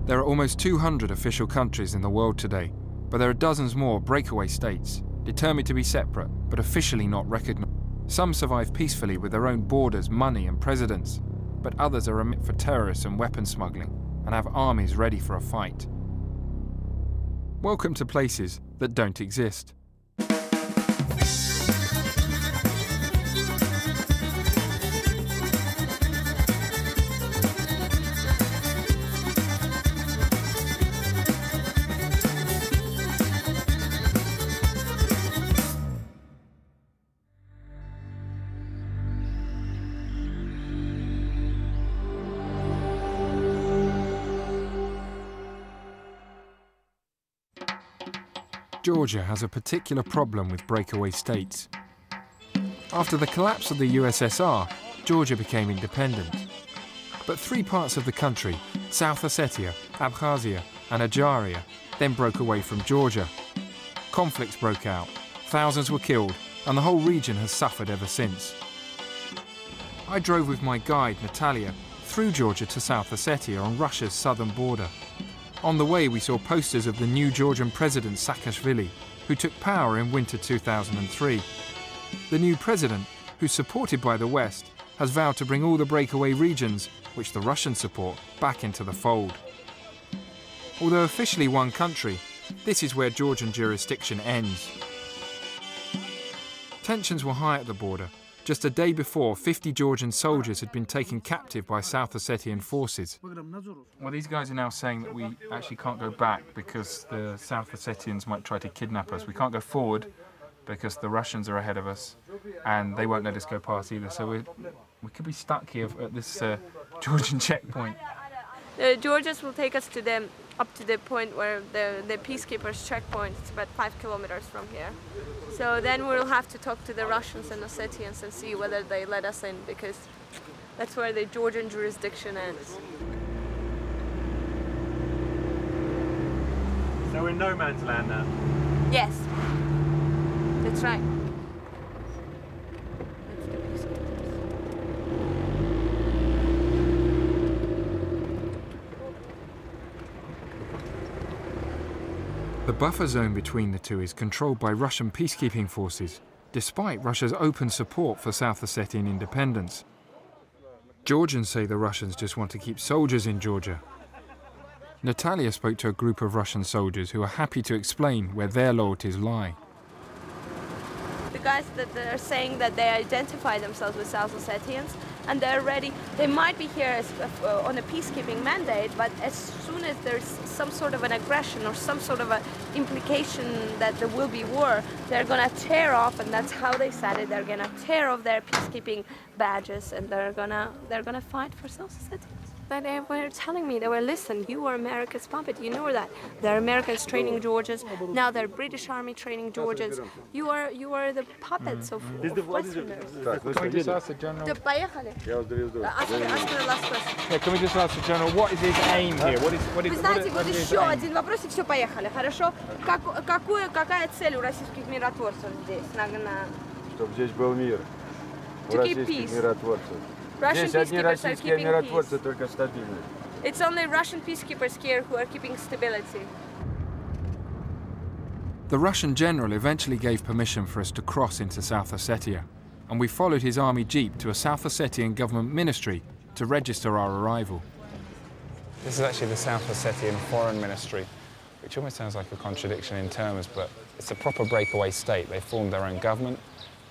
There are almost 200 official countries in the world today, but there are dozens more breakaway states, determined to be separate, but officially not recognized. Some survive peacefully with their own borders, money and presidents, but others are a mitt for terrorists and weapon smuggling, and have armies ready for a fight. Welcome to places that don't exist. Georgia has a particular problem with breakaway states. After the collapse of the USSR, Georgia became independent. But three parts of the country, South Ossetia, Abkhazia and Adjaria, then broke away from Georgia. Conflicts broke out, thousands were killed, and the whole region has suffered ever since. I drove with my guide, Natalia, through Georgia to South Ossetia on Russia's southern border. On the way, we saw posters of the new Georgian president Saakashvili, who took power in winter 2003. The new president, who's supported by the West, has vowed to bring all the breakaway regions, which the Russians support, back into the fold. Although officially one country, this is where Georgian jurisdiction ends. Tensions were high at the border. Just a day before, 50 Georgian soldiers had been taken captive by South Ossetian forces. Well, these guys are now saying that we actually can't go back because the South Ossetians might try to kidnap us. We can't go forward because the Russians are ahead of us and they won't let us go past either. So we could be stuck here at this Georgian checkpoint. The Georgians will take us to up to the point where the peacekeepers checkpoint. It's about 5 kilometers from here. So then we'll have to talk to the Russians and Ossetians and see whether they let us in, because that's where the Georgian jurisdiction ends. So we're in no man's land now? Yes, that's right. The buffer zone between the two is controlled by Russian peacekeeping forces, despite Russia's open support for South Ossetian independence. Georgians say the Russians just want to keep soldiers in Georgia. Natalia spoke to a group of Russian soldiers who are happy to explain where their loyalties lie. The guys that are saying that they identify themselves with South Ossetians and they're ready, they might be here on a peacekeeping mandate, but as soon as there's some sort of an aggression or some sort of an implication that there will be war, they're gonna tear off, and that's how they said it, they're gonna tear off their peacekeeping badges and they're gonna fight for South Ossetians. But they were telling me, they were, listen, you are America's puppet, you know that. They're Americans training Georgians, now they're British Army training Georgians. You are the puppets of Westerners. Can we just ask the General? Ask the last question. Yeah, can we just ask the General, what is his aim here? Вы знаете, вот еще один вопрос, и все, поехали, хорошо? Какая цель у российских миротворцев здесь? Чтобы здесь был мир. У российских миротворцев. Russian Здесь одни peacekeepers are российские keeping миротворцы peace. только стабильны. It's only Russian peacekeepers here who are keeping stability. The Russian general eventually gave permission for us to cross into South Ossetia, and we followed his army jeep to a South Ossetian government ministry to register our arrival. This is actually the South Ossetian Foreign Ministry, which almost sounds like a contradiction in terms, but it's a proper breakaway state. They formed their own government,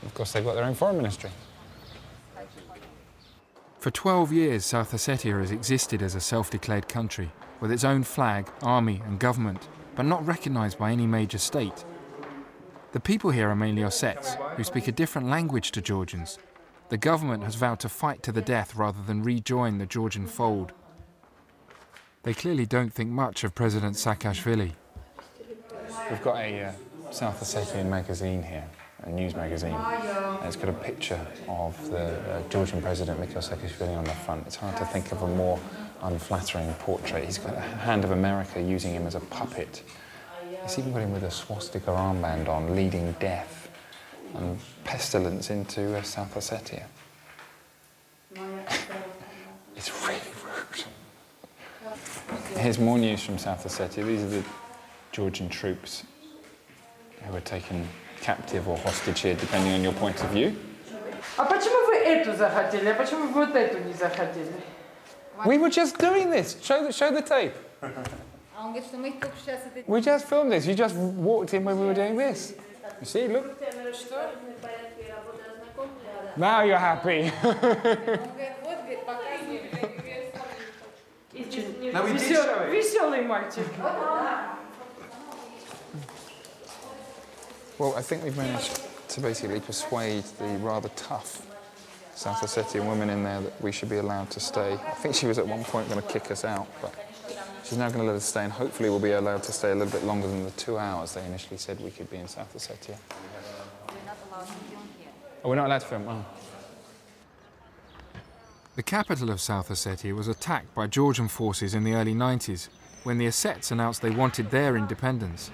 and of course they've got their own foreign ministry. For 12 years, South Ossetia has existed as a self-declared country, with its own flag, army and government, but not recognised by any major state. The people here are mainly Ossets, who speak a different language to Georgians. The government has vowed to fight to the death rather than rejoin the Georgian fold. They clearly don't think much of President Saakashvili. We've got a South Ossetian magazine here, a news magazine, and it's got a picture of the Georgian president Mikhail Saakashvili on the front. It's hard to think of a more unflattering portrait. He's got a hand of America using him as a puppet. It's even got him with a swastika armband on, leading death and pestilence into South Ossetia. It's really rude. Here's more news from South Ossetia. These are the Georgian troops who were taken captive or hostage here, depending on your point of view. We were just doing this. Show the tape. We just filmed this. You just walked in when we were doing this. You see, look. Now you're happy. Well, I think we've managed to basically persuade the rather tough South Ossetian woman in there that we should be allowed to stay. I think she was at one point going to kick us out, but she's now going to let us stay, and hopefully we'll be allowed to stay a little bit longer than the 2 hours they initially said we could be in South Ossetia. Oh, we're not allowed to film? Oh. The capital of South Ossetia was attacked by Georgian forces in the early 90s, when the Ossets announced they wanted their independence.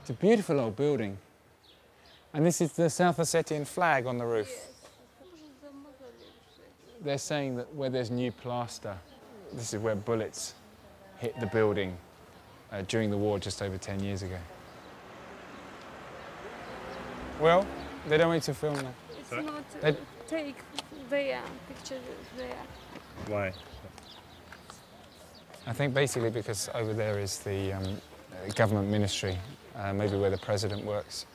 It's a beautiful old building. And this is the South Ossetian flag on the roof. They're saying that where there's new plaster, this is where bullets hit the building during the war just over 10 years ago. Well, they don't want you to film that. It's not take there, picture there. Why? I think basically because over there is the government ministry, maybe where the president works.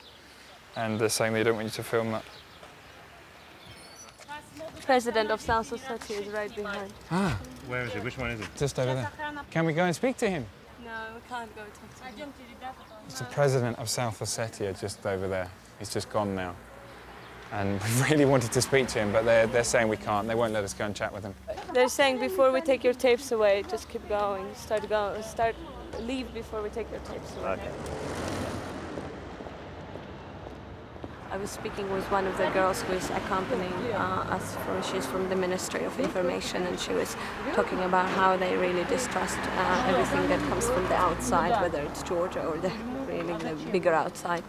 And they're saying they don't want you to film that. President of South Ossetia is right behind. Ah. Where is it? Which one is it? Just over there. Can we go and speak to him? No, we can't go talk to him. It's the president of South Ossetia just over there. He's just gone now. And we really wanted to speak to him, but they're saying we can't. They won't let us go and chat with him. They're saying before we take your tapes away, just keep going. Leave before we take your tapes away. Okay. I was speaking with one of the girls who is accompanying us. She's from the Ministry of Information, and she was talking about how they really distrust everything that comes from the outside, whether it's Georgia or the bigger outside.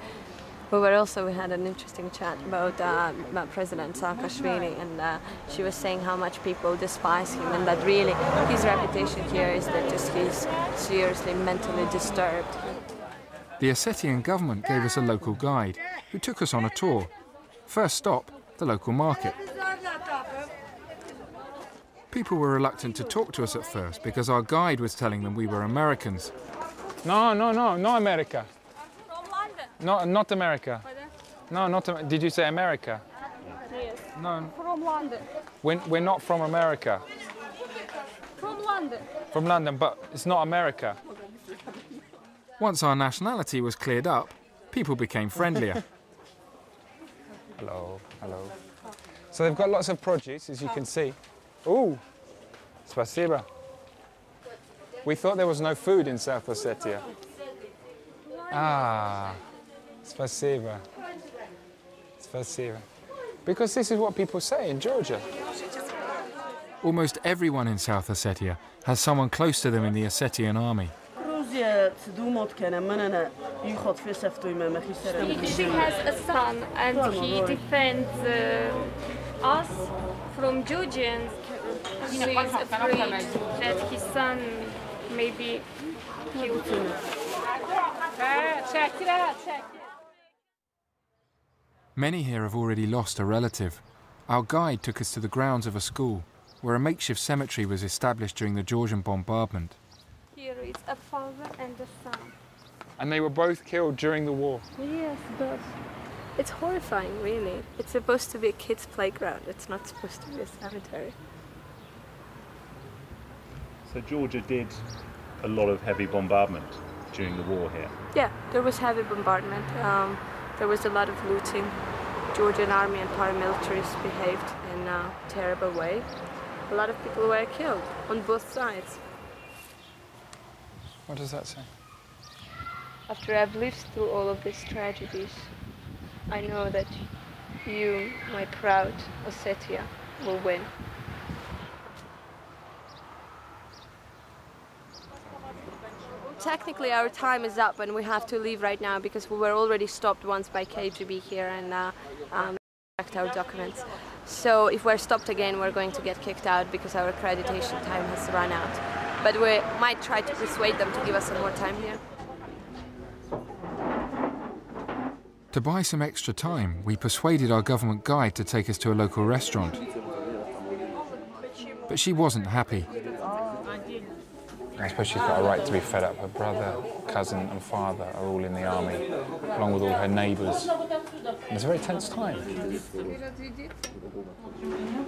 But we had an interesting chat about President Saakashvili, and she was saying how much people despise him, and that really his reputation here is that just he's seriously mentally disturbed. The Ossetian government gave us a local guide who took us on a tour. First stop, the local market. People were reluctant to talk to us at first because our guide was telling them we were Americans. No, not America. From London. No, not America. No, not. Did you say America? Yes. No. From London. We're not from America. From London. From London, but it's not America. Once our nationality was cleared up, people became friendlier. Hello, hello. So they've got lots of produce, as you can see. Ooh, spasiba. We thought there was no food in South Ossetia. Ah, spasiba. Spasiba. Because this is what people say in Georgia. Almost everyone in South Ossetia has someone close to them in the Ossetian army. She has a son, and he defends us from Georgians. He is afraid that his son may be killed. Many here have already lost a relative. Our guide took us to the grounds of a school, where a makeshift cemetery was established during the Georgian bombardment. Here is a father and a son. And they were both killed during the war. Yes, but it's horrifying, really. It's supposed to be a kid's playground. It's not supposed to be a cemetery. So Georgia did a lot of heavy bombardment during the war here? Yeah, there was heavy bombardment. There was a lot of looting. Georgian army and paramilitaries behaved in a terrible way. A lot of people were killed on both sides. What does that say? After I've lived through all of these tragedies, I know that you, my proud Ossetia, will win. Technically, our time is up and we have to leave right now because we were already stopped once by KGB here and checked our documents. So if we're stopped again, we're going to get kicked out because our accreditation time has run out. But we might try to persuade them to give us some more time here. To buy some extra time, we persuaded our government guide to take us to a local restaurant. But she wasn't happy. I suppose she's got a right to be fed up. Her brother, cousin and father are all in the army, along with all her neighbours. And it's a very tense time.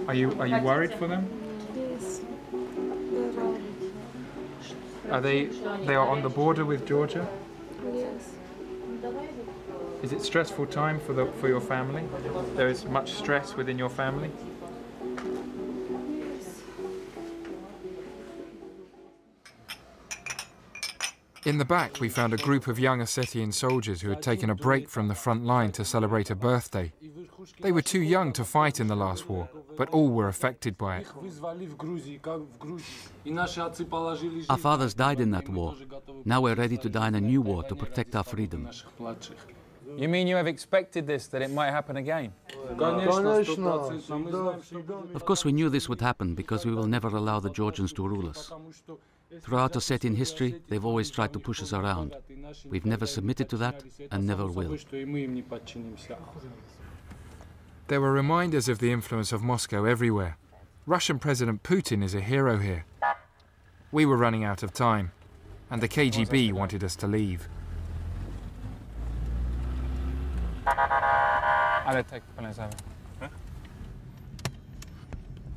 Are you worried for them? Yes. They are on the border with Georgia? Yes. Is it stressful time for your family? There is much stress within your family? In the back, we found a group of young Ossetian soldiers who had taken a break from the front line to celebrate a birthday. They were too young to fight in the last war, but all were affected by it. Our fathers died in that war. Now we're ready to die in a new war to protect our freedom. You mean you have expected this, that it might happen again? Of course we knew this would happen because we will never allow the Georgians to rule us. Throughout Ossetian history, they've always tried to push us around. We've never submitted to that and never will. There were reminders of the influence of Moscow everywhere. Russian President Putin is a hero here. We were running out of time, and the KGB wanted us to leave.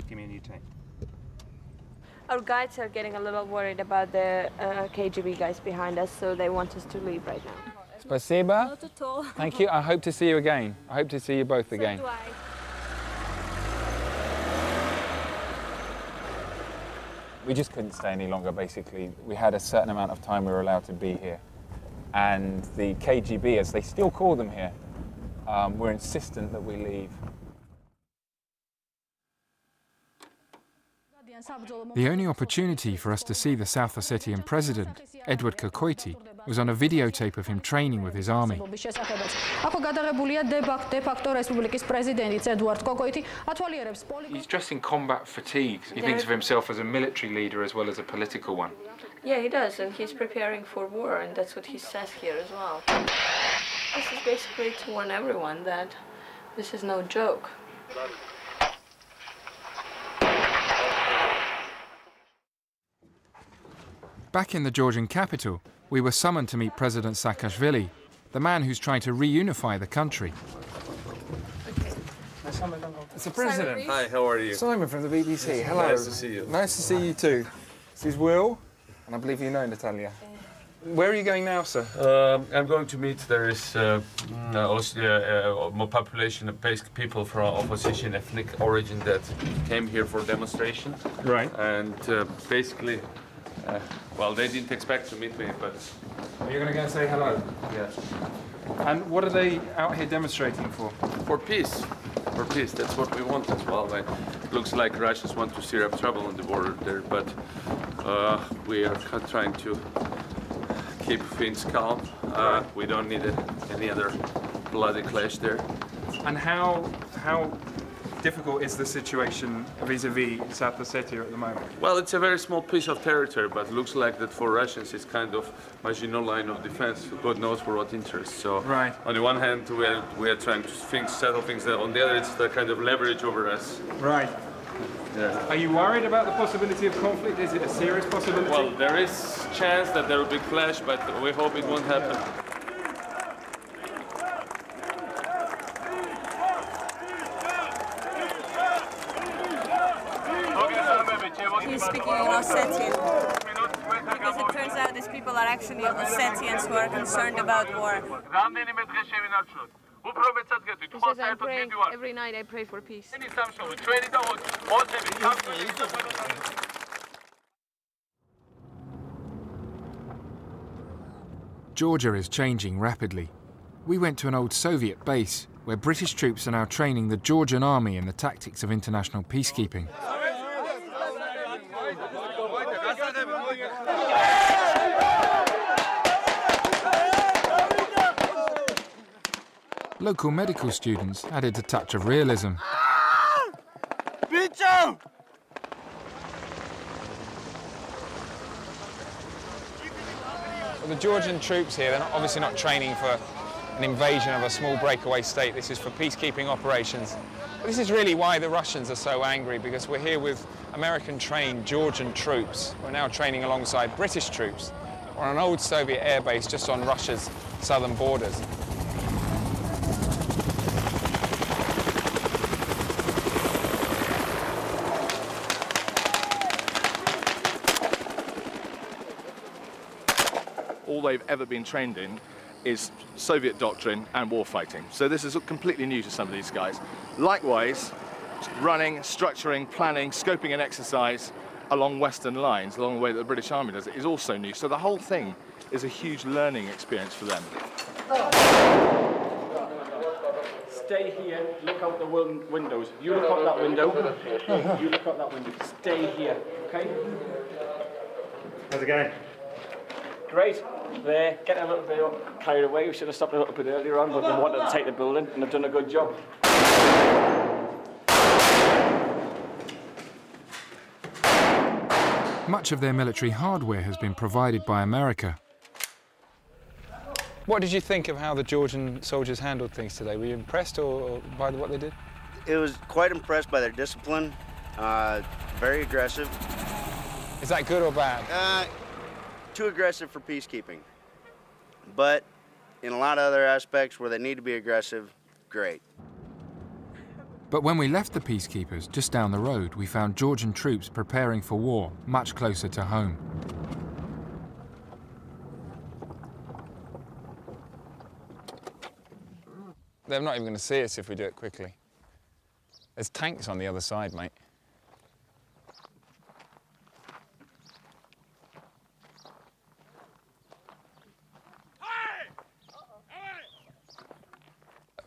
Give me a new tank. Our guides are getting a little worried about the KGB guys behind us, so they want us to leave right now. Spasiba. Not at all. Thank you. I hope to see you again. I hope to see you both again. So do I. We just couldn't stay any longer, basically. We had a certain amount of time we were allowed to be here. And the KGB, as they still call them here, were insistent that we leave. The only opportunity for us to see the South Ossetian president, Edward Kokoity, was on a videotape of him training with his army. He's dressed in combat fatigues. He thinks of himself as a military leader as well as a political one. Yeah, he does, and he's preparing for war, and that's what he says here as well. This is basically to warn everyone that this is no joke. Back in the Georgian capital, we were summoned to meet President Saakashvili, the man who's trying to reunify the country. It's the president. Hi, how are you? Simon from the BBC. Hello. Nice to see you. Nice to see you too. This is Will, and I believe you know Natalia. Where are you going now, sir? I'm going to meet, there is more population of people of Ossetian ethnic origin that came here for demonstration. Right. And basically, well, they didn't expect to meet me, but... You're going to go and say hello? Yes. And what are they out here demonstrating for? For peace. For peace, that's what we want as well. Like, looks like Russians want to stir up trouble on the border there, but we are trying to keep things calm. We don't need any other bloody clash there. And how difficult is the situation vis-a-vis South Ossetia at the moment? Well, it's a very small piece of territory, but looks like that for Russians it's kind of Maginot line of defense. God knows for what interest. So, right. On the one hand, we are trying to settle things. On the other, it's the kind of leverage over us. Right. Yeah. Are you worried about the possibility of conflict? Is it a serious possibility? Well, there is chance that there will be clash, but we hope it won't happen. He's speaking in Ossetian because it turns out these people are actually Ossetians who are concerned about war. He says, I'm praying, every night I pray for peace. Georgia is changing rapidly. We went to an old Soviet base where British troops are now training the Georgian army in the tactics of international peacekeeping. Local medical students added a touch of realism. Go! Well, the Georgian troops here, they're obviously not training for an invasion of a small breakaway state. This is for peacekeeping operations. But this is really why the Russians are so angry, because we're here with American-trained Georgian troops. We're now training alongside British troops on an old Soviet airbase just on Russia's southern borders. All they've ever been trained in is Soviet doctrine and war fighting. So this is completely new to some of these guys. Likewise, running, structuring, planning, scoping an exercise along Western lines, along the way that the British Army does it, is also new. So the whole thing is a huge learning experience for them. Stay here, look out the windows. You look out that window, you look out that window. Stay here, okay? How's it going? Great. There, get a little bit carried away. We should have stopped a little bit earlier on, but we wanted to take the building and they've done a good job. Much of their military hardware has been provided by America. What did you think of how the Georgian soldiers handled things today? Were you impressed or by what they did? It was quite impressed by their discipline, very aggressive. Is that good or bad? Too aggressive for peacekeeping. But in a lot of other aspects where they need to be aggressive, great. But when we left the peacekeepers just down the road, we found Georgian troops preparing for war much closer to home. They're not even going to see us if we do it quickly. There's tanks on the other side, mate.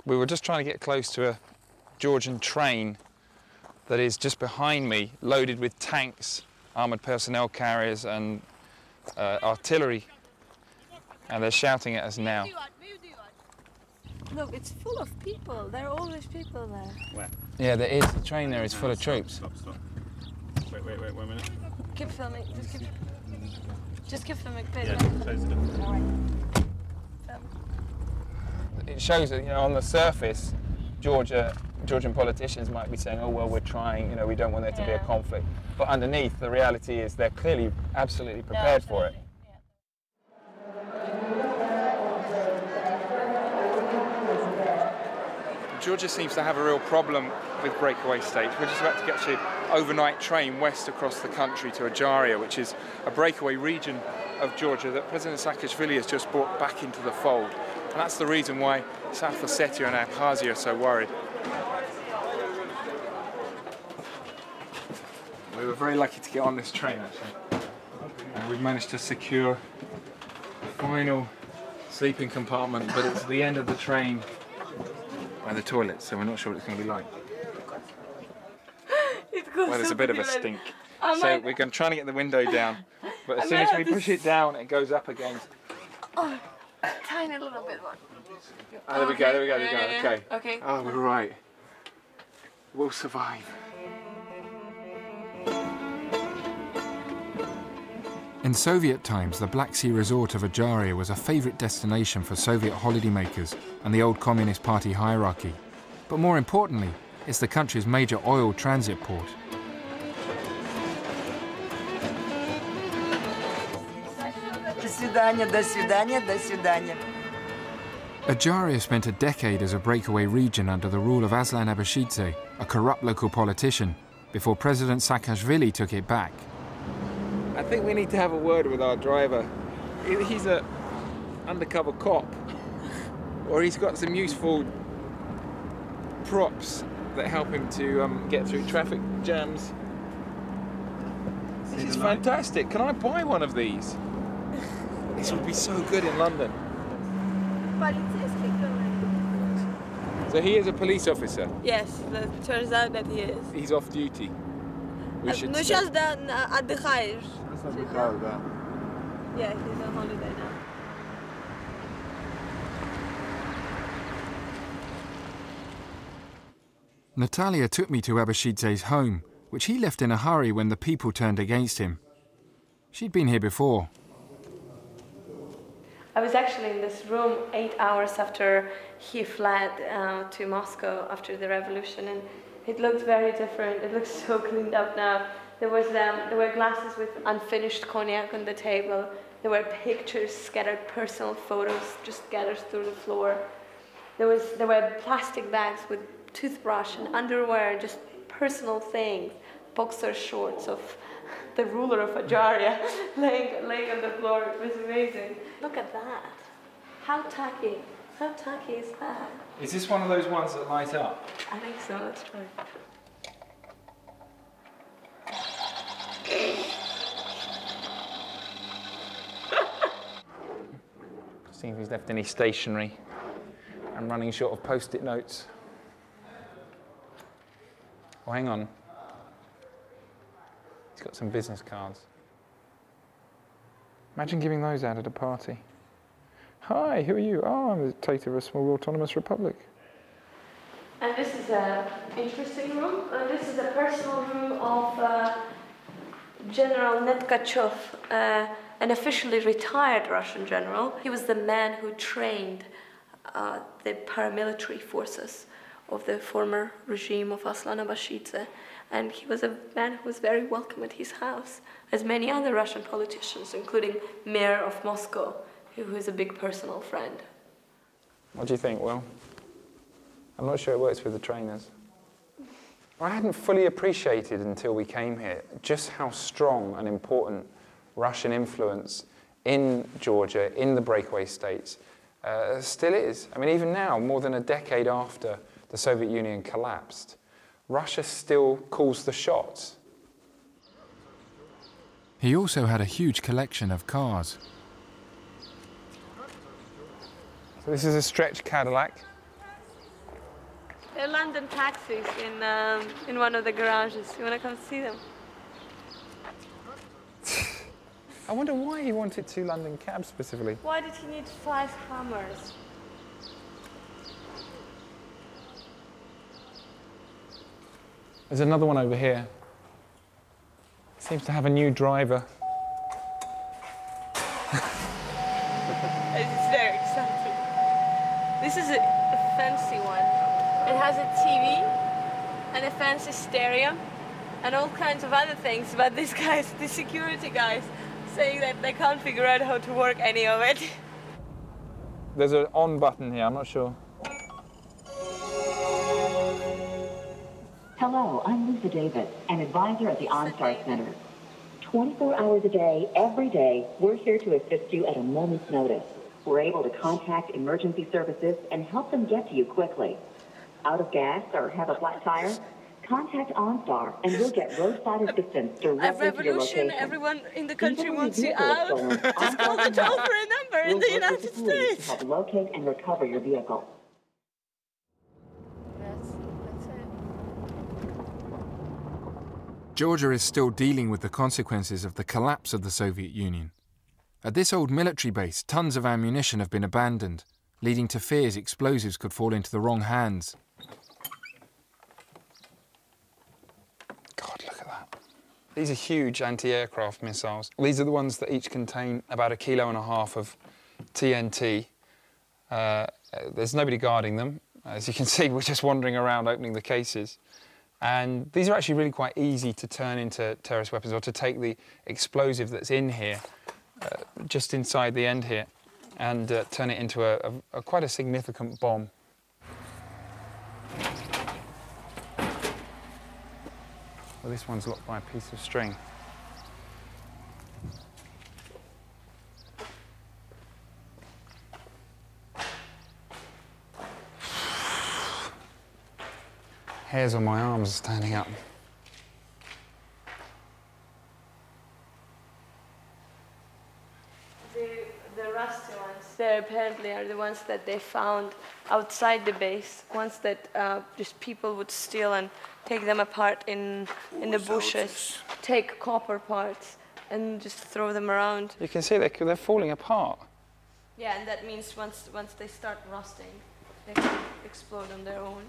We were just trying to get close to a Georgian train that is just behind me, loaded with tanks, armoured personnel carriers and artillery. And they're shouting at us now. Look, it's full of people. There are always people there. Where? Yeah, there is. The train there is full of troops. Stop. Wait, 1 minute. Keep filming. Just keep filming, please. Yeah, All right. It shows that, you know, on the surface, Georgian politicians might be saying, oh, well, we're trying, you know, we don't want there to be a conflict. But underneath, the reality is they're clearly absolutely prepared for it. Georgia seems to have a real problem with breakaway states. We're just about to get to overnight train west across the country to Ajaria, which is a breakaway region of Georgia that President Saakashvili has just brought back into the fold. And that's the reason why South Ossetia and Abkhazia are so worried. We were very lucky to get on this train, actually. And we've managed to secure the final sleeping compartment, but it's the end of the train by the toilet, so we're not sure what it's going to be like. Well, there's a bit of a stink. So we're trying to get the window down, but as soon as we push it down, it goes up again. Oh, tiny little bit more. Oh, there we go, okay. Okay. Oh, we're right. We'll survive. In Soviet times, the Black Sea resort of Ajaria was a favourite destination for Soviet holidaymakers and the old Communist Party hierarchy. But more importantly, it's the country's major oil transit port. До свидания, до свидания, до свидания. Ajaria spent a decade as a breakaway region under the rule of Aslan Abashidze, a corrupt local politician, before President Saakashvili took it back. I think we need to have a word with our driver. He's an undercover cop, or he's got some useful props that help him to get through traffic jams. This is fantastic. Can I buy one of these? This would be so good in London. So he is a police officer? Yes, it turns out that he is. He's off duty. We should Ну сейчас отдыхаешь. Отдыхаю, да. Yeah, he's on holiday now. Natalia took me to Abashidze's home, which he left in a hurry when the people turned against him. She'd been here before. I was actually in this room 8 hours after he fled to Moscow after the revolution, and it looked very different. It looks so cleaned up now. There were glasses with unfinished cognac on the table. There were pictures, scattered personal photos just scattered through the floor. There were plastic bags with toothbrush and underwear, just personal things, boxer shorts of the ruler of Ajaria laying on the floor. It was amazing. Look at that. How tacky. How tacky is that? Is this one of those ones that light up? I think so. Let's try. See if he's left any stationery. I'm running short of post-it notes. Oh, hang on. He's got some business cards. Imagine giving those out at a party. Hi, who are you? Oh, I'm the dictator of a small autonomous republic. And this is an interesting room. This is a personal room of General Netkachev, an officially retired Russian general. He was the man who trained the paramilitary forces of the former regime of Aslan Abashidze. And he was a man who was very welcome at his house, as many other Russian politicians, including Mayor of Moscow, who is a big personal friend. What do you think, Will? I'm not sure it works with the trainers. I hadn't fully appreciated until we came here just how strong and important Russian influence in Georgia, in the breakaway states, still is. I mean, even now, more than a decade after the Soviet Union collapsed, Russia still calls the shots. He also had a huge collection of cars. So this is a stretch Cadillac. There are London taxis in one of the garages. You want to come see them? I wonder why he wanted 2 London cabs specifically. Why did he need 5 Hummers? There's another one over here. Seems to have a new driver. It's very exciting. This is a fancy one. It has a TV and a fancy stereo and all kinds of other things, but these guys, the security guys, saying that they can't figure out how to work any of it. There's an on button here, I'm not sure. Hello, I'm Lisa Davis, an advisor at the OnStar Center. 24 hours a day, every day, we're here to assist you at a moment's notice. We're able to contact emergency services and help them get to you quickly. Out of gas or have a flat tire? Contact OnStar and we'll get roadside assistance directly to your location. Everyone in the country wants you out. Just call the toll-free number in the United States. To help locate and recover your vehicle. Georgia is still dealing with the consequences of the collapse of the Soviet Union. At this old military base, tons of ammunition have been abandoned, leading to fears explosives could fall into the wrong hands. God, look at that. These are huge anti-aircraft missiles. These are the ones that each contain about 1.5 kilos of TNT. There's nobody guarding them. As you can see, we're just wandering around opening the cases. And these are actually really quite easy to turn into terrorist weapons, or to take the explosive that's in here, just inside the end here, and turn it into a quite a significant bomb. Well, this one's locked by a piece of string. Hairs on my arms are standing up. The rusty ones, they apparently are the ones that they found outside the base, ones that just people would steal and take them apart in the bushes, take copper parts and just throw them around. You can see they're falling apart. Yeah, and that means once they start rusting, they can explode on their own.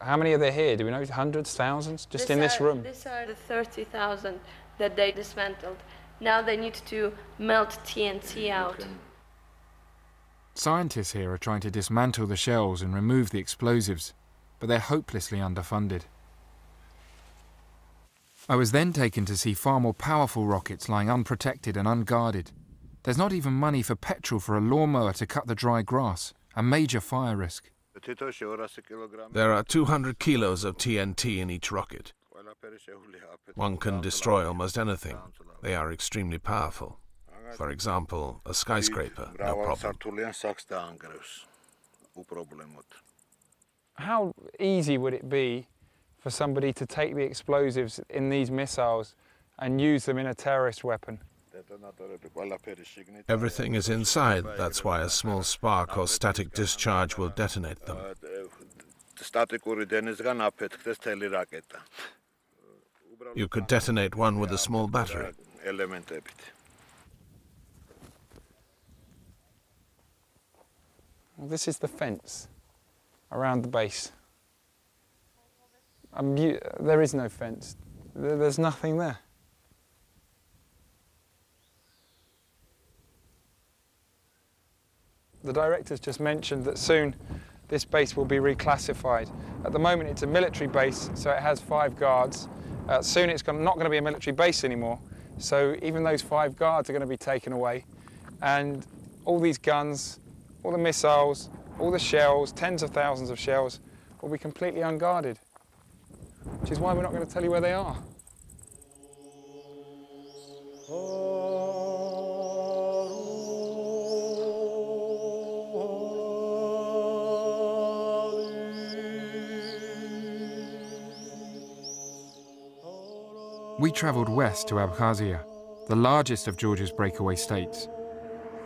How many are there here? Do we know? Hundreds, thousands? Just in this room? These are the 30,000 that they dismantled. Now they need to melt TNT out. Scientists here are trying to dismantle the shells and remove the explosives, but they're hopelessly underfunded. I was then taken to see far more powerful rockets lying unprotected and unguarded. There's not even money for petrol for a lawnmower to cut the dry grass, a major fire risk. There are 200 kilos of TNT in each rocket. One can destroy almost anything. They are extremely powerful. For example, a skyscraper, no problem. How easy would it be for somebody to take the explosives in these missiles and use them in a terrorist weapon? Everything is inside. That's why a small spark or static discharge will detonate them. You could detonate one with a small battery. Well, this is the fence around the base. There is no fence. There's nothing there. The directors just mentioned that soon this base will be reclassified. At the moment it's a military base, so it has 5 guards. Soon it's not going to be a military base anymore, so even those 5 guards are going to be taken away. And all these guns, all the missiles, all the shells, tens of thousands of shells, will be completely unguarded. Which is why we're not going to tell you where they are. We travelled west to Abkhazia, the largest of Georgia's breakaway states.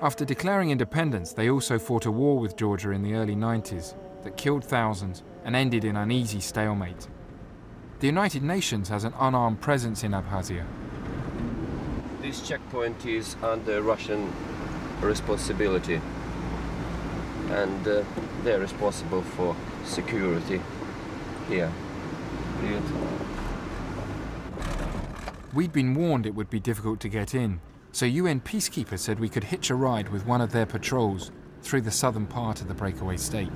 After declaring independence, they also fought a war with Georgia in the early 90s that killed thousands and ended in uneasy stalemate. The United Nations has an unarmed presence in Abkhazia. This checkpoint is under Russian responsibility, and they're responsible for security here. We'd been warned it would be difficult to get in, so UN peacekeepers said we could hitch a ride with one of their patrols through the southern part of the breakaway state.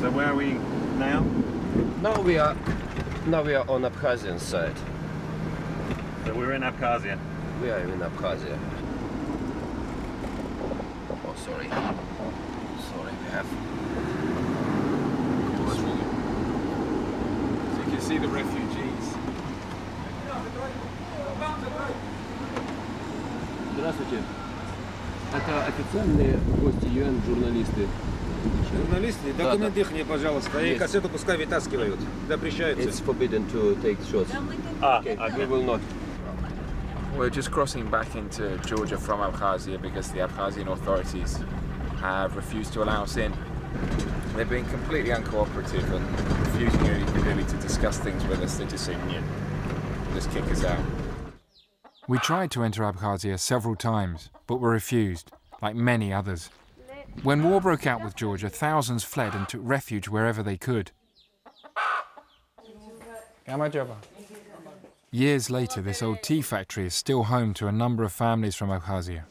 So where are we now? Now we are on Abkhazian side. So we're in Abkhazia? We are in Abkhazia. Oh, sorry. Sorry, we have... So you can see the refugees. Здравствуйте. Это официальные гости ЮН, журналисты. Журналисты, документы их мне, пожалуйста, и кассету пускай вытаскивают. Запрещается. It's forbidden to take shots. Okay. We will not. We're just crossing back into Georgia from Abkhazia because the Abkhazian authorities have refused to allow us in. They're being completely uncooperative and refusing the ability to discuss things with us. They just say, "Nyeh," just kick us out. We tried to enter Abkhazia several times, but were refused, like many others. When war broke out with Georgia, thousands fled and took refuge wherever they could. Years later, this old tea factory is still home to a number of families from Abkhazia.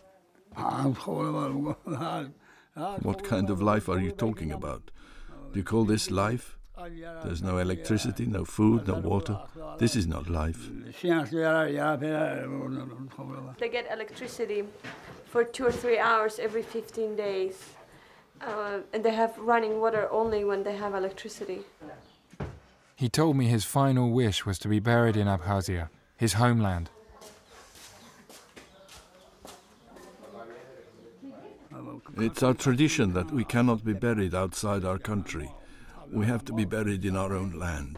What kind of life are you talking about? Do you call this life? There's no electricity, no food, no water. This is not life. They get electricity for 2 or 3 hours every 15 days. And they have running water only when they have electricity. He told me his final wish was to be buried in Abkhazia, his homeland. It's our tradition that we cannot be buried outside our country. We have to be buried in our own land.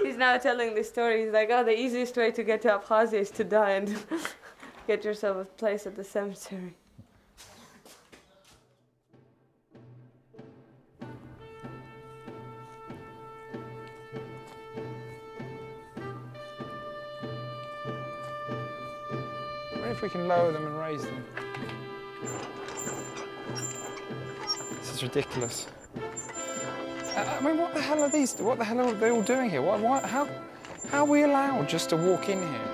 He's now telling the story. He's like, oh, the easiest way to get to Abkhazia is to die and get yourself a place at the cemetery. if we can lower them and raise them. This is ridiculous. I mean, what the hell are these? What the hell are they all doing here? How are we allowed just to walk in here?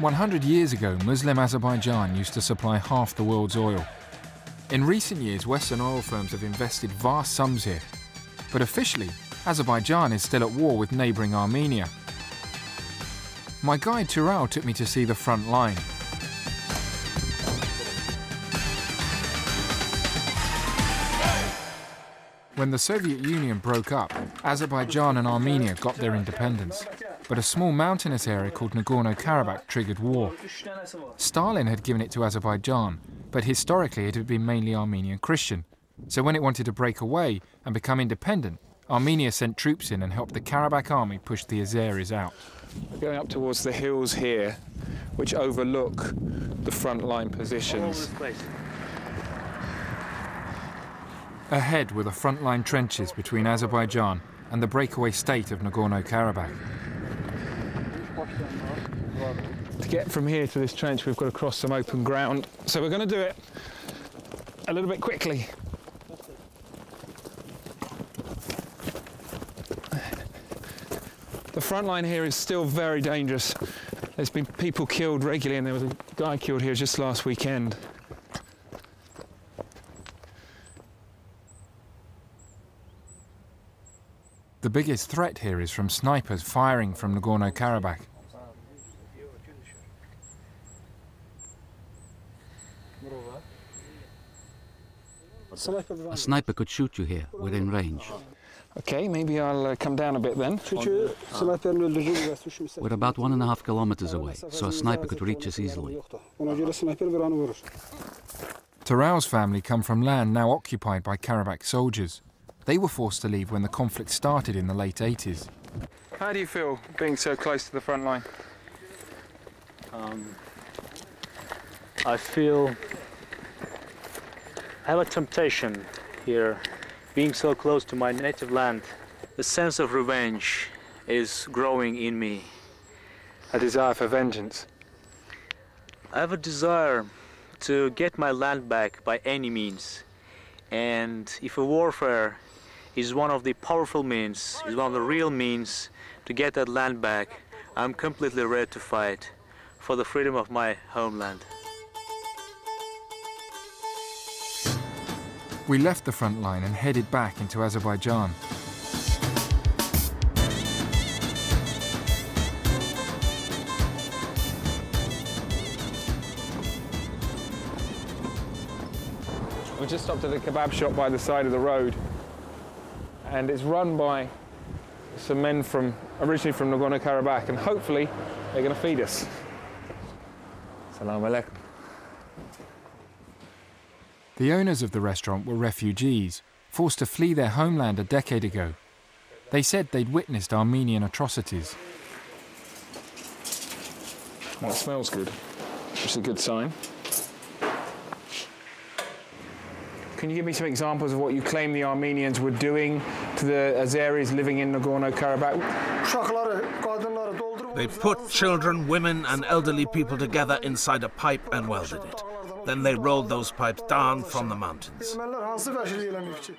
"100 years ago, Muslim Azerbaijan used to supply half the world's oil. In recent years, Western oil firms have invested vast sums here. But officially, Azerbaijan is still at war with neighbouring Armenia. My guide Tural took me to see the front line. When the Soviet Union broke up, Azerbaijan and Armenia got their independence. But a small mountainous area called Nagorno-Karabakh triggered war. Stalin had given it to Azerbaijan, but historically it had been mainly Armenian Christian. So when it wanted to break away and become independent, Armenia sent troops in and helped the Karabakh army push the Azeris out. We're going up towards the hills here, which overlook the front-line positions. Ahead were the front-line trenches between Azerbaijan and the breakaway state of Nagorno-Karabakh. To get from here to this trench, we've got to cross some open ground, so we're going to do it a little bit quickly. The front line here is still very dangerous. There's been people killed regularly, and there was a guy killed here just last weekend. The biggest threat here is from snipers firing from Nagorno-Karabakh. A sniper could shoot you here, within range. Okay, maybe I'll come down a bit then. We're about 1.5 kilometers away, so a sniper could reach us easily. Tural's family come from land now occupied by Karabakh soldiers. They were forced to leave when the conflict started in the late 80s. How do you feel being so close to the front line? I have a temptation here, being so close to my native land. The sense of revenge is growing in me. A desire for vengeance? I have a desire to get my land back by any means. And if a warfare is one of the powerful means, is one of the real means to get that land back, I'm completely ready to fight for the freedom of my homeland. We left the front line and headed back into Azerbaijan. We just stopped at a kebab shop by the side of the road, and it's run by some men originally from Nagorno-Karabakh, and hopefully they're going to feed us. Salam alaikum. The owners of the restaurant were refugees, forced to flee their homeland a decade ago. They said they'd witnessed Armenian atrocities. Well, it smells good, which is a good sign. Can you give me some examples of what you claim the Armenians were doing to the Azeris living in Nagorno-Karabakh? They put children, women and elderly people together inside a pipe and welded it. Then they rolled those pipes down from the mountains.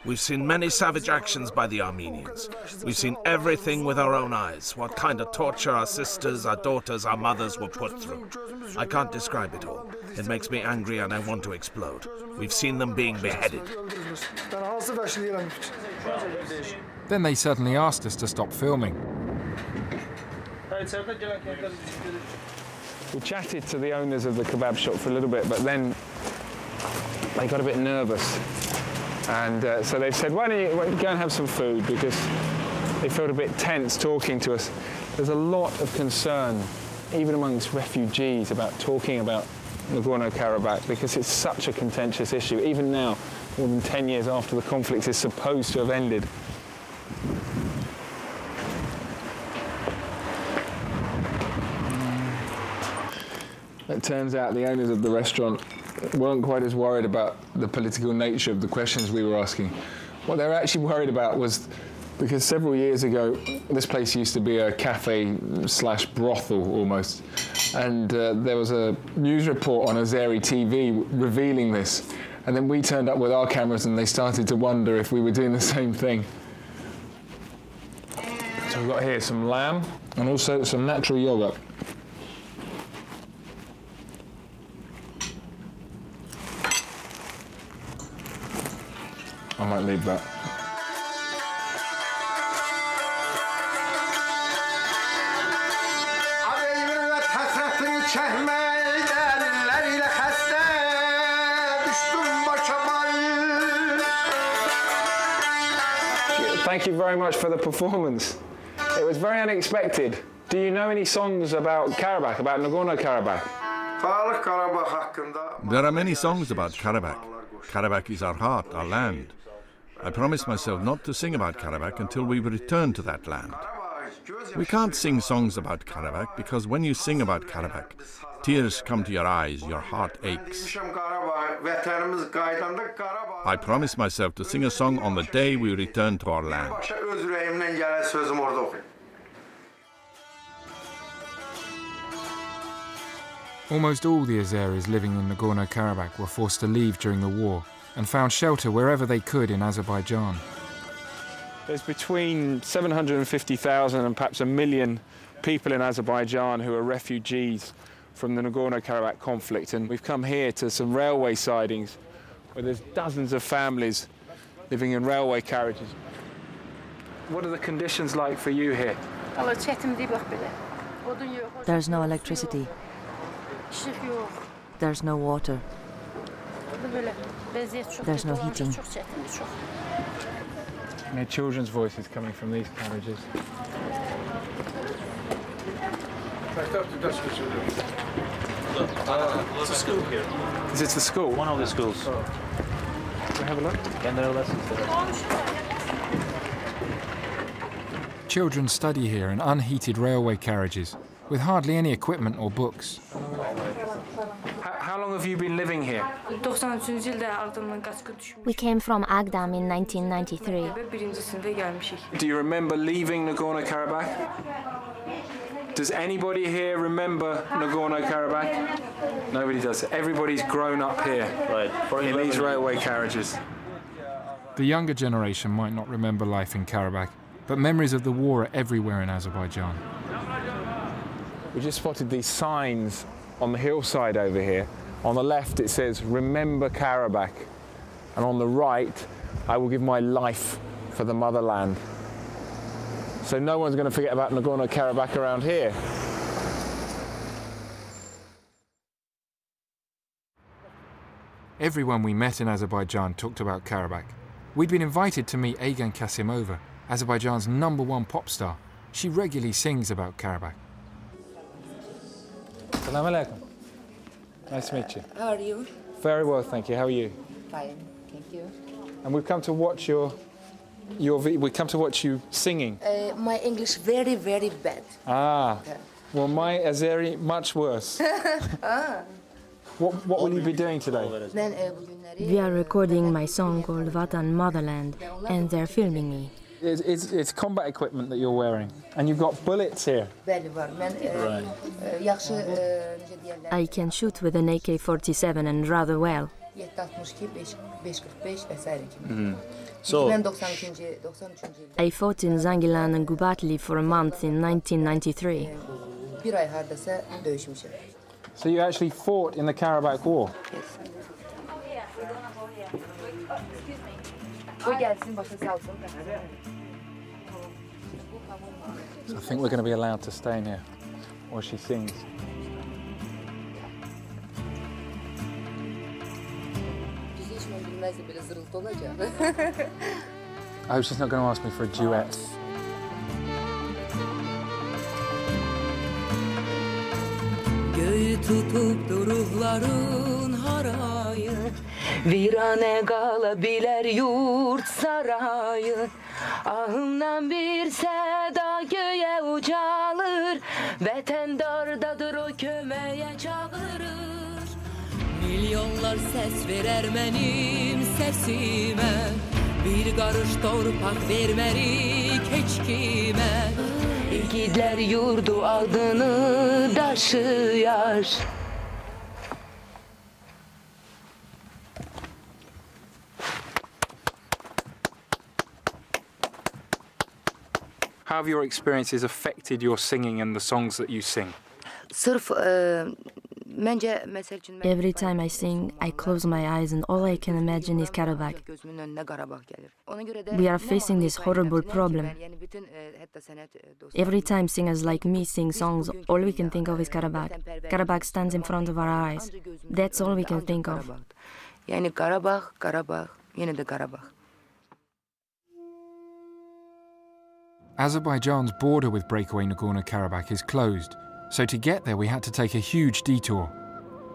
We've seen many savage actions by the Armenians. We've seen everything with our own eyes, what kind of torture our sisters, our daughters, our mothers were put through. I can't describe it all. It makes me angry and I want to explode. We've seen them being beheaded. Then they suddenly asked us to stop filming. We chatted to the owners of the kebab shop for a little bit, but then they got a bit nervous. And so they said, why don't you go and have some food, because they felt a bit tense talking to us. There's a lot of concern, even amongst refugees, about talking about Nagorno-Karabakh, because it's such a contentious issue. Even now, more than 10 years after the conflict is supposed to have ended. turns out the owners of the restaurant weren't quite as worried about the political nature of the questions we were asking. What they were actually worried about was, because several years ago, this place used to be a cafe/brothel almost, and there was a news report on Azeri TV revealing this, and then we turned up with our cameras and they started to wonder if we were doing the same thing. So we've got here some lamb and also some natural yogurt. I might leave that. Thank you very much for the performance. It was very unexpected. Do you know any songs about Karabakh, about Nagorno-Karabakh? There are many songs about Karabakh. Karabakh is our heart, our land. I promised myself not to sing about Karabakh until we return to that land. We can't sing songs about Karabakh because when you sing about Karabakh, tears come to your eyes, your heart aches. I promised myself to sing a song on the day we return to our land. Almost all the Azeris living in Nagorno-Karabakh were forced to leave during the war and found shelter wherever they could in Azerbaijan. There's between 750,000 and perhaps 1 million people in Azerbaijan who are refugees from the Nagorno-Karabakh conflict, and we've come here to some railway sidings where there's dozens of families living in railway carriages. What are the conditions like for you here? There's no electricity. There's no water. There's no heating. And their children's voices coming from these carriages. It's a school here. Is it the school? One of the schools. Can we have a look? And there are lessons there. Children study here in unheated railway carriages with hardly any equipment or books. How long have you been living here? We came from Agdam in 1993. Do you remember leaving Nagorno-Karabakh? Does anybody here remember Nagorno-Karabakh? Nobody does. Everybody's grown up here, in these railway carriages. The younger generation might not remember life in Karabakh, but memories of the war are everywhere in Azerbaijan. We just spotted these signs on the hillside over here. On the left it says, "Remember Karabakh," and on the right, "I will give my life for the motherland." So no one's going to forget about Nagorno-Karabakh around here. Everyone we met in Azerbaijan talked about Karabakh. We'd been invited to meet Aygan Kasimova, Azerbaijan's #1 pop star. She regularly sings about Karabakh. Assalamu alaikum. Nice to meet you. How are you? Very well, thank you. How are you? Fine, thank you. And we've come to watch we come to watch you singing. My English very, very bad. Ah, well, my Azeri much worse. What will you be doing today? We are recording my song called Vatan Motherland, and they're filming me. It's combat equipment that you're wearing, and you've got bullets here. I can shoot with an AK-47 and rather well. So, I fought in Zangilan and Gubatli for a month in 1993. So you actually fought in the Karabakh War? Yes. So I think we're going to be allowed to stay in here while she sings. I hope she's not going to ask me for a duet. Göğü tutup ruhların harayı, virane kalabilir yurt sarayı. Ahımdan bir seda göğe ucalır, vətən dardadır o köməyə çağırır. Milyonlar ses verer benim sesime. Bir karış torpak vermerik hiç kime. İgidler yurdu adını taşıyar. How have your experiences affected your singing and the songs that you sing? Sırf Every time I sing, I close my eyes and all I can imagine is Karabakh. We are facing this horrible problem. Every time singers like me sing songs, all we can think of is Karabakh. Karabakh stands in front of our eyes. That's all we can think of. Yani Karabakh, Karabakh, yine de Karabakh. Azerbaijan's border with breakaway Nagorno-Karabakh is closed, so to get there we had to take a huge detour.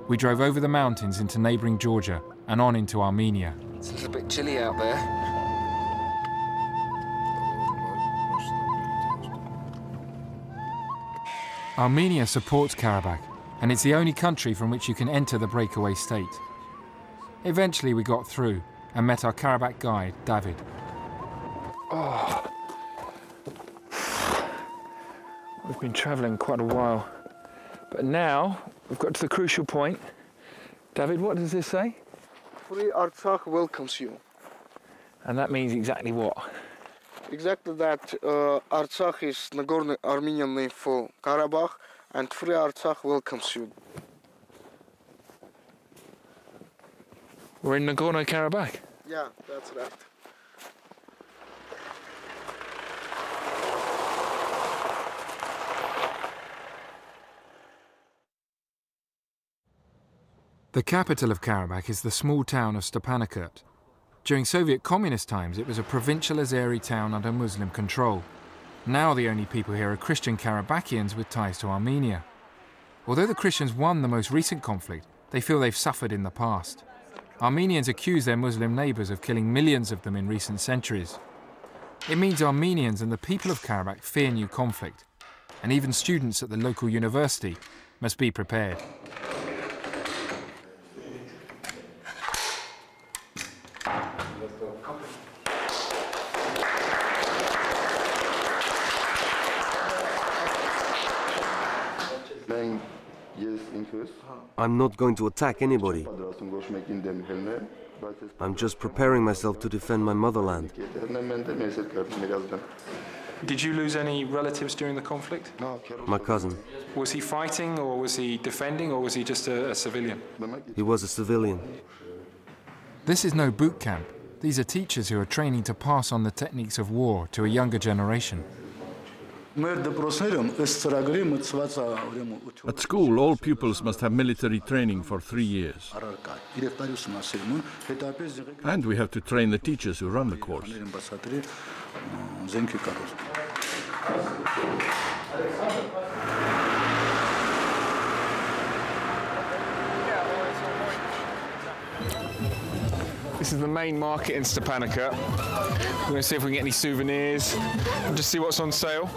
We drove over the mountains into neighbouring Georgia and on into Armenia. It's a little bit chilly out there. Armenia supports Karabakh, and it's the only country from which you can enter the breakaway state. Eventually we got through and met our Karabakh guide, David. Oh. We've been travelling quite a while, but now we've got to the crucial point. David, what does this say? Free Artsakh welcomes you. And that means exactly what? Exactly that. Artsakh is Nagorno-Armenian name for Karabakh, and Free Artsakh welcomes you. We're in Nagorno-Karabakh? Yeah, that's right. The capital of Karabakh is the small town of Stepanakert. During Soviet communist times, it was a provincial Azeri town under Muslim control. Now the only people here are Christian Karabakians with ties to Armenia. Although the Christians won the most recent conflict, they feel they've suffered in the past. Armenians accuse their Muslim neighbours of killing millions of them in recent centuries. It means Armenians and the people of Karabakh fear new conflict, and even students at the local university must be prepared. I'm not going to attack anybody. I'm just preparing myself to defend my motherland. Did you lose any relatives during the conflict? My cousin. Was he fighting, or was he defending, or was he just a civilian? He was a civilian. This is no boot camp. These are teachers who are training to pass on the techniques of war to a younger generation. At school, all pupils must have military training for 3 years. And we have to train the teachers who run the course. This is the main market in Stepanakert. We're going to see if we can get any souvenirs and just see what's on sale.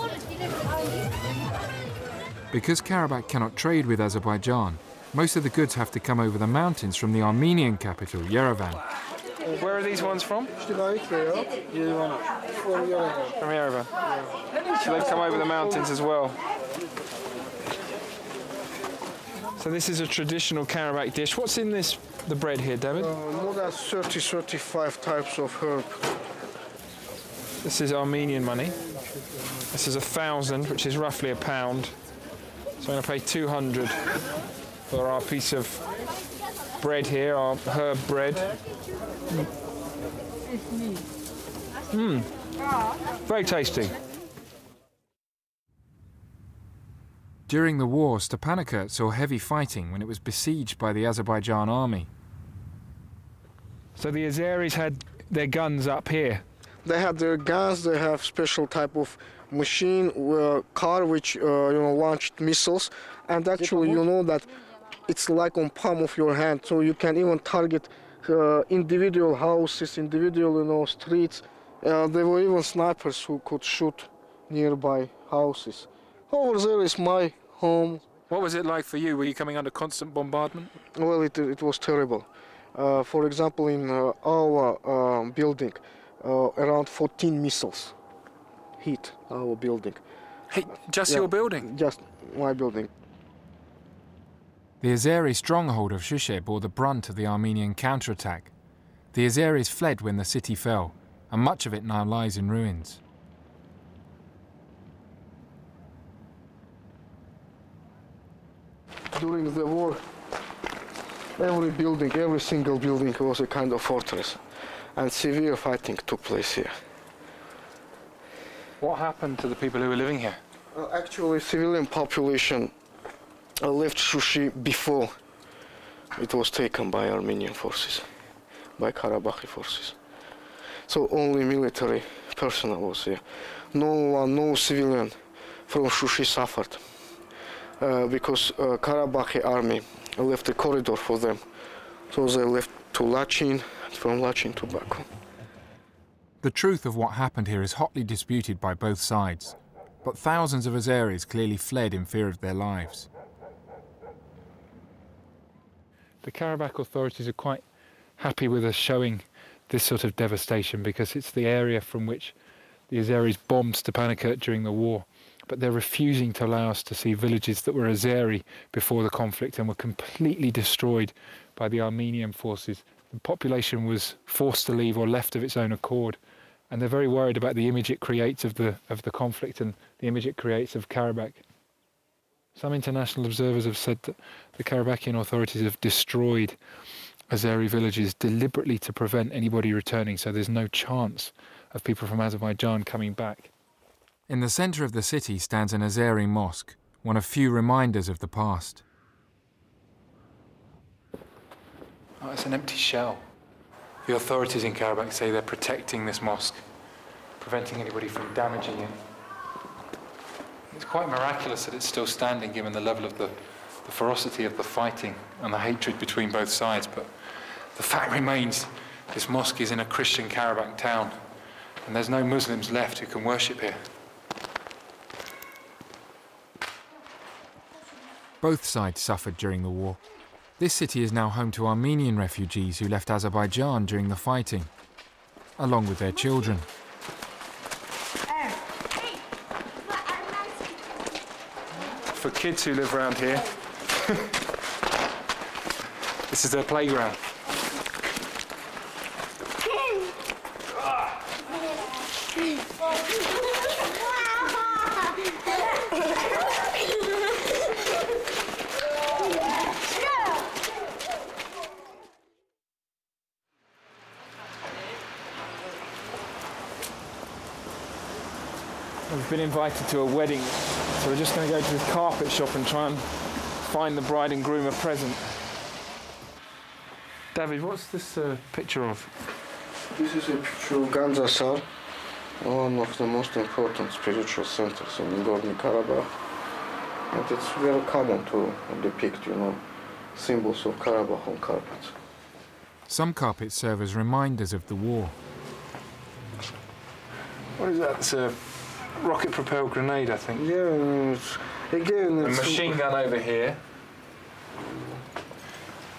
Because Karabakh cannot trade with Azerbaijan, most of the goods have to come over the mountains from the Armenian capital, Yerevan. Where are these ones from? From Yerevan. So they've come over the mountains as well. So this is a traditional Karabakh dish. What's in this, the bread here, David? More than 35 types of herb. This is Armenian money. This is 1,000, which is roughly £1. So I'm going to pay 200 for our piece of bread here, our herb bread. Very tasty. During the war, Stepanakert saw heavy fighting when it was besieged by the Azerbaijan army. So the Azeris had their guns up here? They had their guns, they have special type of machine, car which launched missiles, and actually you know that it's like on palm of your hand, so you can even target individual houses, individual streets. There were even snipers who could shoot nearby houses. Over there is my home, What was it like for you? Were you coming under constant bombardment? Well, it was terrible. For example, in our building, around 14 missiles hit our building. Hey, just your building? Just my building. The Azeri stronghold of Shusha bore the brunt of the Armenian counterattack. The Azeris fled when the city fell, and much of it now lies in ruins. During the war, every single building was a kind of fortress, and severe fighting took place here. What happened to the people who were living here? Actually, civilian population left Shushi before it was taken by Armenian forces, by Karabakhi forces. So only military personnel was here. No civilian from Shushi suffered because Karabakhi army left a corridor for them. So they left to Lachin, from Lachin to Baku. The truth of what happened here is hotly disputed by both sides, but thousands of Azeris clearly fled in fear of their lives. The Karabakh authorities are quite happy with us showing this sort of devastation because it's the area from which the Azeris bombed Stepanakert during the war, but they're refusing to allow us to see villages that were Azeri before the conflict and were completely destroyed by the Armenian forces. The population was forced to leave or left of its own accord, and they're very worried about the image it creates of the conflict and the image it creates of Karabakh. Some international observers have said that the Karabakian authorities have destroyed Azeri villages deliberately to prevent anybody returning, so there's no chance of people from Azerbaijan coming back. In the centre of the city stands an Azeri mosque, one of few reminders of the past. Oh, it's an empty shell. The authorities in Karabakh say they're protecting this mosque, preventing anybody from damaging it. It's quite miraculous that it's still standing given the level of the ferocity of the fighting and the hatred between both sides, but the fact remains this mosque is in a Christian Karabakh town and there's no Muslims left who can worship here. Both sides suffered during the war. This city is now home to Armenian refugees who left Azerbaijan during the fighting, along with their children. For kids who live around here, this is their playground. We've been invited to a wedding, so we're just going to go to this carpet shop and try and find the bride and groom a present. David, what's this picture of? This is a picture of Gandzasar, one of the most important spiritual centers in Nagorno Karabakh. And it's very common to depict, symbols of Karabakh on carpets. Some carpets serve as reminders of the war. What is that? It's a rocket-propelled grenade, I think. Yeah, again... A machine gun over here.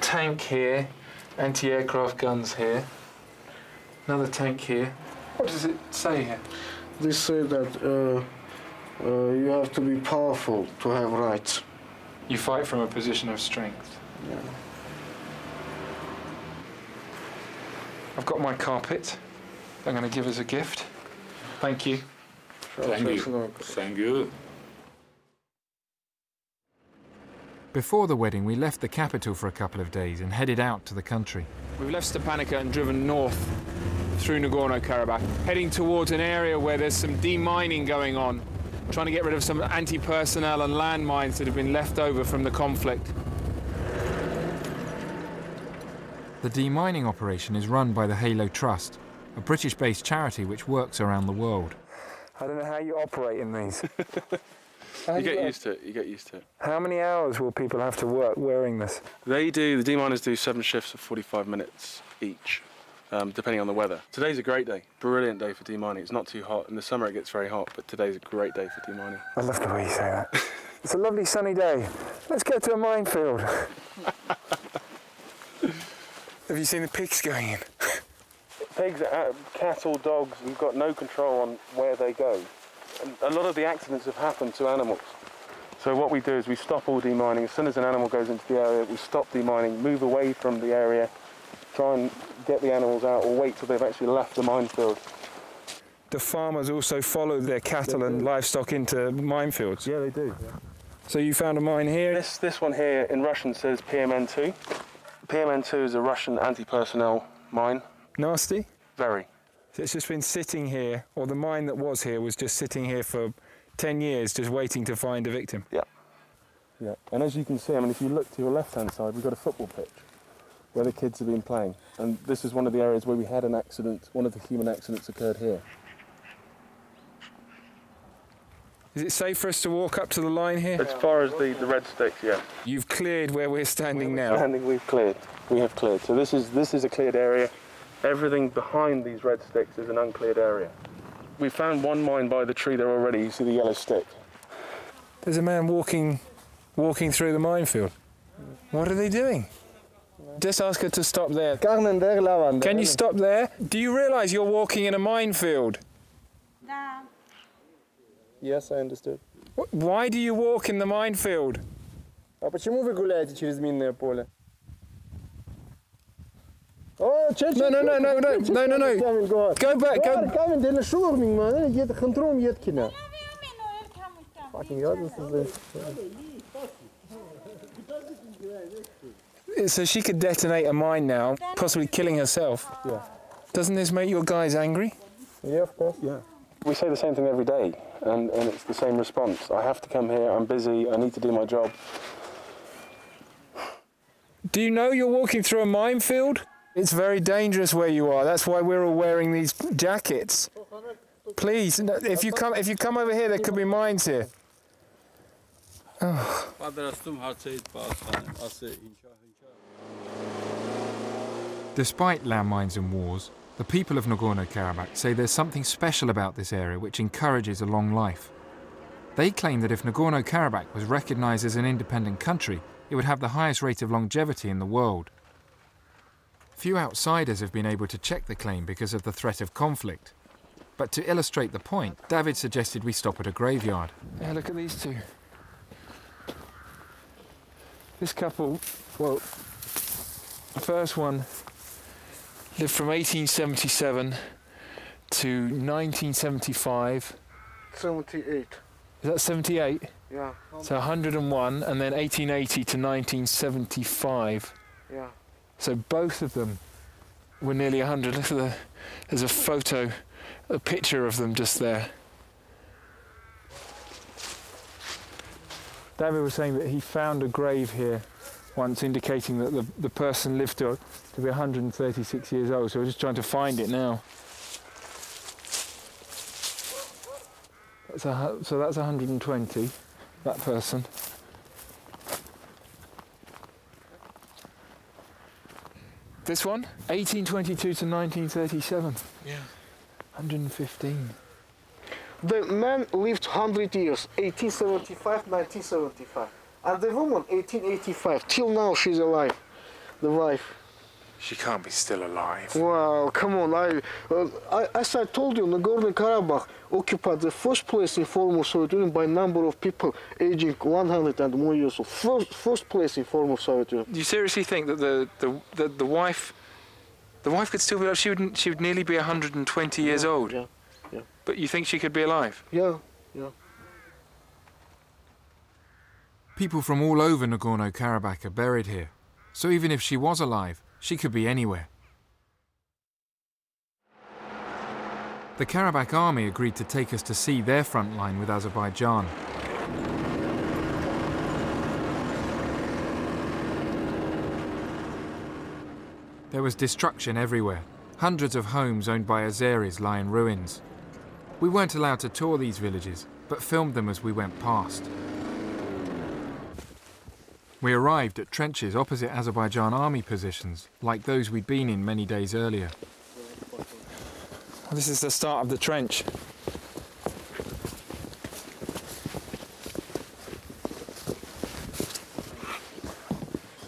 Tank here. Anti-aircraft guns here. Another tank here. What does it say here? They say that you have to be powerful to have rights. You fight from a position of strength. Yeah. I've got my carpet. I'm going to give as a gift. Thank you. Thank you. Thank you. Before the wedding, we left the capital for a couple of days and headed out to the country. We've left Stepanakert and driven north through Nagorno-Karabakh, heading towards an area where there's some demining going on, trying to get rid of some anti-personnel and landmines that have been left over from the conflict. The demining operation is run by the Halo Trust, a British-based charity which works around the world. I don't know how you operate in these. You get used to it, you get used to it. How many hours will people have to work wearing this? The deminers do 7 shifts of 45 minutes each, depending on the weather. Today's a great day, brilliant day for demining. It's not too hot. In the summer it gets very hot, but today's a great day for demining. I love the way you say that. It's a lovely sunny day. Let's go to a minefield. Have you seen the pigs going in? Pigs, cattle, dogs, we've got no control on where they go. And a lot of the accidents have happened to animals. So what we do is we stop all demining. As soon as an animal goes into the area, we stop demining, move away from the area, try and get the animals out, or wait till they've actually left the minefield. The farmers also follow their cattle and livestock into minefields? Yeah, they do. Yeah. So you found a mine here? This one here in Russian says PMN2. PMN2 is a Russian anti-personnel mine. Nasty? Very. So it's just been sitting here, or the mine that was here was just sitting here for 10 years just waiting to find a victim? Yeah. Yeah. And as you can see, I mean, if you look to your left-hand side, we've got a football pitch where the kids have been playing. And this is one of the areas where we had an accident, one of the human accidents occurred here. Is it safe for us to walk up to the line here? As far as the red sticks, yeah. You've cleared where we're standing now? We've cleared. We have cleared. So this is a cleared area. Everything behind these red sticks is an uncleared area. We found one mine by the tree there already. You see the yellow stick. There's a man walking through the minefield. What are they doing? Just ask her to stop there. Can you stop there? Do you realise you're walking in a minefield? Yes, I understood. Why do you walk in the minefield? А почему вы гуляете через минное поле? No. Go back. Go. So she could detonate a mine now, possibly killing herself. Yeah. Doesn't this make your guys angry? Yeah, of course. Yeah. We say the same thing every day, and it's the same response. I have to come here, I'm busy, I need to do my job. Do you know you're walking through a minefield? It's very dangerous where you are. That's why we're all wearing these jackets. Please, if you come over here, there could be mines here. Oh. Despite landmines and wars, the people of Nagorno-Karabakh say there's something special about this area which encourages a long life. They claim that if Nagorno-Karabakh was recognised as an independent country, it would have the highest rate of longevity in the world. Few outsiders have been able to check the claim because of the threat of conflict. But to illustrate the point, David suggested we stop at a graveyard. Yeah, look at these two. This couple, well, the first one lived from 1877 to 1975. 78. Is that 78? Yeah. So 101, and then 1880 to 1975. Yeah. So both of them were nearly 100. Look at there's a photo, a picture of them just there. David was saying that he found a grave here once indicating that the person lived to be 136 years old, so we're just trying to find it now. So that's 120, that person. This one, 1822 to 1937. Yeah. 115. The man lived 100 years, 1875, 1975. And the woman, 1885. Till now she's alive, the wife. She can't be still alive. Well, come on. As I told you, Nagorno-Karabakh occupied the first place in former Soviet Union by number of people aging 100 and more years old. First place in former Soviet Union. Do you seriously think that the wife could still be alive? She would nearly be 120 years old. Yeah, yeah. But you think she could be alive? Yeah, yeah. People from all over Nagorno-Karabakh are buried here. So even if she was alive, she could be anywhere. The Karabakh army agreed to take us to see their front line with Azerbaijan. There was destruction everywhere. Hundreds of homes owned by Azeris lie in ruins. We weren't allowed to tour these villages, but filmed them as we went past. We arrived at trenches opposite Azerbaijan army positions, like those we'd been in many days earlier. This is the start of the trench.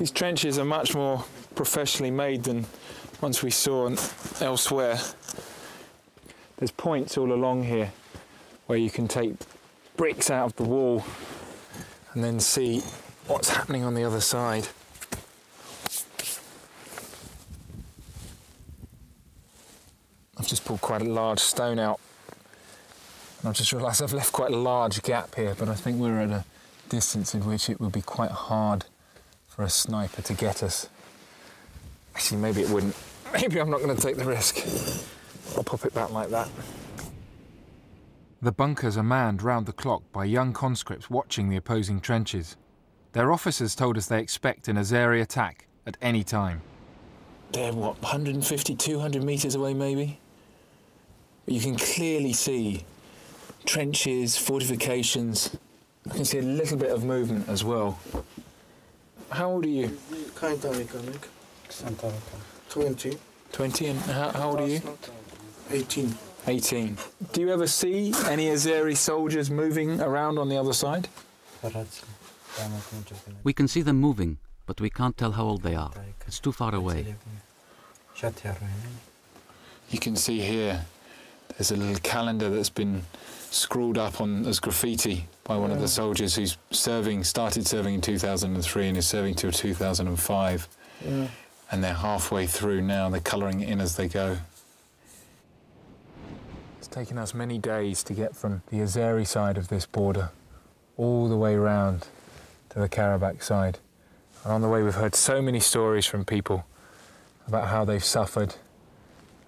These trenches are much more professionally made than ones we saw elsewhere. There's points all along here where you can take bricks out of the wall and then see what's happening on the other side. I've just pulled quite a large stone out, and I've just realised I've left quite a large gap here, but I think we're at a distance in which it would be quite hard for a sniper to get us. Actually, maybe it wouldn't. Maybe I'm not going to take the risk. I'll pop it back like that. The bunkers are manned round the clock by young conscripts watching the opposing trenches. Their officers told us they expect an Azeri attack at any time. They're, what, 150, 200 metres away, maybe? But you can clearly see trenches, fortifications. I can see a little bit of movement as well. How old are you? 20. 20, and how old are you? 18. 18. Do you ever see any Azeri soldiers moving around on the other side? We can see them moving, but we can't tell how old they are. It's too far away. You can see here, there's a little calendar that's been scrawled up on as graffiti by one of the soldiers who's started serving in 2003 and is serving till 2005. Yeah. And they're halfway through now, they're colouring it in as they go. It's taken us many days to get from the Azeri side of this border all the way round to the Karabakh side. And on the way we've heard so many stories from people about how they've suffered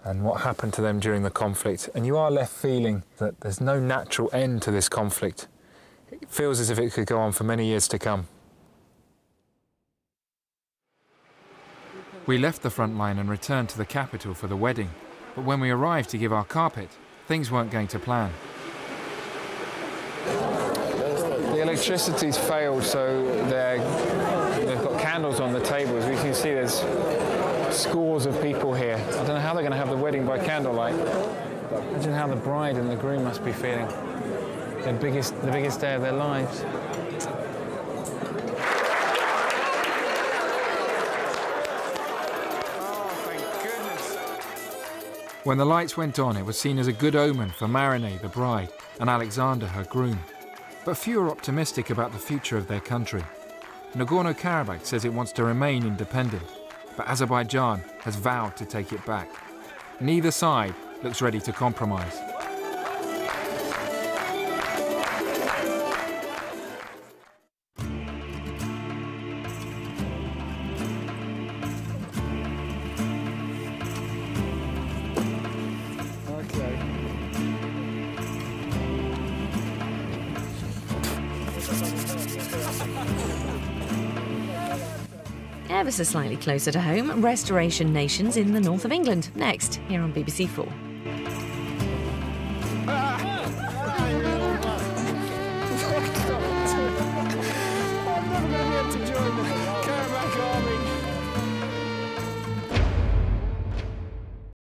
and what happened to them during the conflict. And you are left feeling that there's no natural end to this conflict. It feels as if it could go on for many years to come. We left the front line and returned to the capital for the wedding. But when we arrived to give our carpet, things weren't going to plan. The electricity's failed, so they've got candles on the tables. We can see there's scores of people here. I don't know how they're going to have the wedding by candlelight. Imagine how the bride and the groom must be feeling. The biggest day of their lives. When the lights went on, it was seen as a good omen for Marineh, the bride, and Alexander, her groom. But few are optimistic about the future of their country. Nagorno-Karabakh says it wants to remain independent, but Azerbaijan has vowed to take it back. Neither side looks ready to compromise. Ever so slightly closer to home, restoration nations in the north of England. Next, here on BBC4.